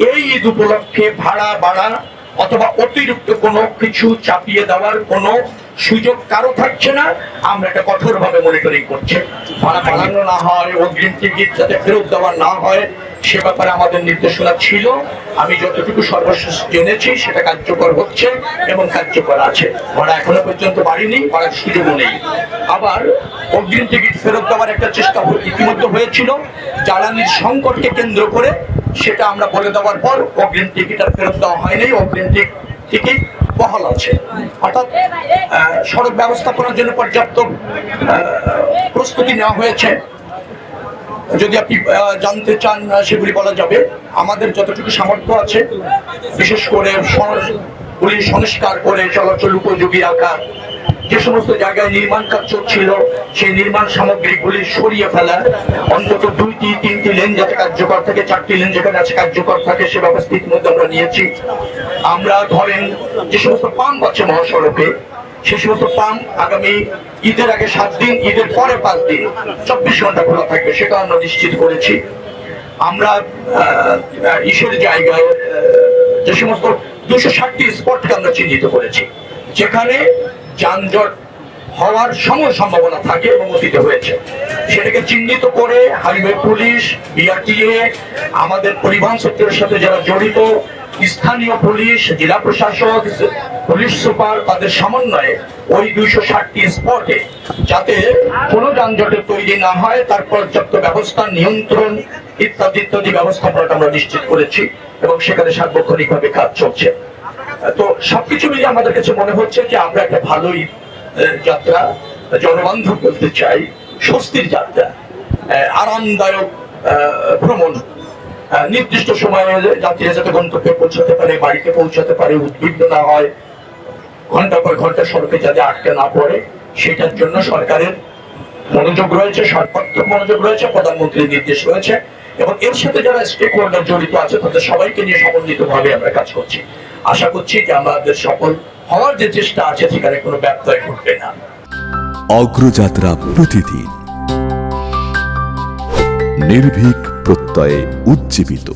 এই ঈদ উপলক্ষে ভাড়া বাড়া অথবা অতিরিক্ত কোনো কিছু চাপিয়ে দেওয়ার কোনো সুযোগ কারো থাকছে না। আমরা এটা কঠোরভাবে মনিটরিং করছি। ভাড়া বাড়ানো না হয়, অগ্রিম টিকিট যাতে ফেরত দেওয়া না হয়, সে ব্যাপারে আমাদের নির্দেশনা ছিল। আমি যতটুকু সর্বশেষ জেনেছি সেটা কার্যকর হচ্ছে এবং কার্যকর আছে। ভাড়া এখনো পর্যন্ত বাড়িনি, বাড়ার সুযোগও নেই। আবার অগ্রিম টিকিট ফেরত দেওয়ার একটা চেষ্টা ইতিমধ্যে হয়েছিল জ্বালানির সংকটকে কেন্দ্র করে, সেটা আমরা বলে দেওয়ার পর অগ্রিম টিকিট আর ফেরত দেওয়া হয়নি। অগ্রিম টিকিট বহাল আছে। অর্থাৎ সড়ক ব্যবস্থাপনার জন্য পর্যাপ্ত প্রস্তুতি নেওয়া হয়েছে। যদি আপনি জানতে চান সেগুলি বলা যাবে। আমাদের যতটুকু সামর্থ্য আছে, বিশেষ করে পুলিশ সংস্কার করে চলাচল উপযোগী রাখা, যে সমস্ত জায়গায় নির্মাণ কাজ চলছিল সেই নির্মাণ সামগ্রীগুলি সরিয়ে ফেলা, অন্তত 2-3টি লেন যাতে কার্যকর থাকে, 4টি লেন যেখানে আছে কার্যকর থাকে, সে ব্যবস্থা ইতিমধ্যে আমরা নিয়েছি। আমরা ধরেন যে সমস্ত পাম্প আছে মহাসড়কে, সে সমস্ত পাম্প আগামী ঈদের আগে 7 দিন, ঈদের পরে 5 দিন 24 ঘন্টা খোলা থাকবে, সেটা আমরা নিশ্চিত করেছি। আমরা ইসের জায়গায় যে সমস্ত 260টি স্পটকে আমরা চিহ্নিত করেছি যেখানে যানজট হওয়ার সম্ভাবনা থাকে এবং অতীতে হয়েছে, সেটাকে চিহ্নিত করে হাইওয়ে পুলিশ, বিআরটিএ, আমাদের পরিবহন সেক্টরের সাথে যারা জড়িত, স্থানীয় পুলিশ, জেলা প্রশাসক, পুলিশ সুপার, তাদের সমন্বয়ে ওই 260টি স্পটে যাতে কোনো যানজটের তৈরি না হয় তার পর্যাপ্ত ব্যবস্থা, নিয়ন্ত্রণ ইত্যাদি ইত্যাদি ব্যবস্থাপনাটা আমরা নিশ্চিত করেছি এবং সেখানে সার্বক্ষণিকভাবে কাজ চলছে। তো সবকিছু মিলিয়ে আমাদের কাছে মনে হচ্ছে যে আমরা একটা ভালোই যাত্রা, জনবান্ধব বলতে চাই, স্বস্তির যাত্রা, আরামদায়ক ভ্রমণ, নির্দিষ্ট সময়ে যাত্রীরা যাতে গন্তব্যে পৌঁছাতে পারে, বাড়িতে পৌঁছাতে পারে, উদ্বিগ্ন না হয়, ঘন্টা পর ঘন্টা সড়কে যাতে আটকে না পড়ে, সেটার জন্য সরকারের মনোযোগ রয়েছে, সর্বাত্মক মনোযোগ রয়েছে, প্রধানমন্ত্রীর নির্দেশ রয়েছে এবং এর সাথে যারা স্টেক হোল্ডার জড়িত আছে তাদের সবাইকে নিয়ে সমন্বিতভাবে আমরা কাজ করছি। আশা করছি যে আমাদের সফল হওয়ার যে চেষ্টা আছে সেখানে কোনো ব্যত্যয় ঘটবে না। অগ্রযাত্রা প্রতিদিন নির্ভীক প্রত্যয়ে উজ্জীবিত।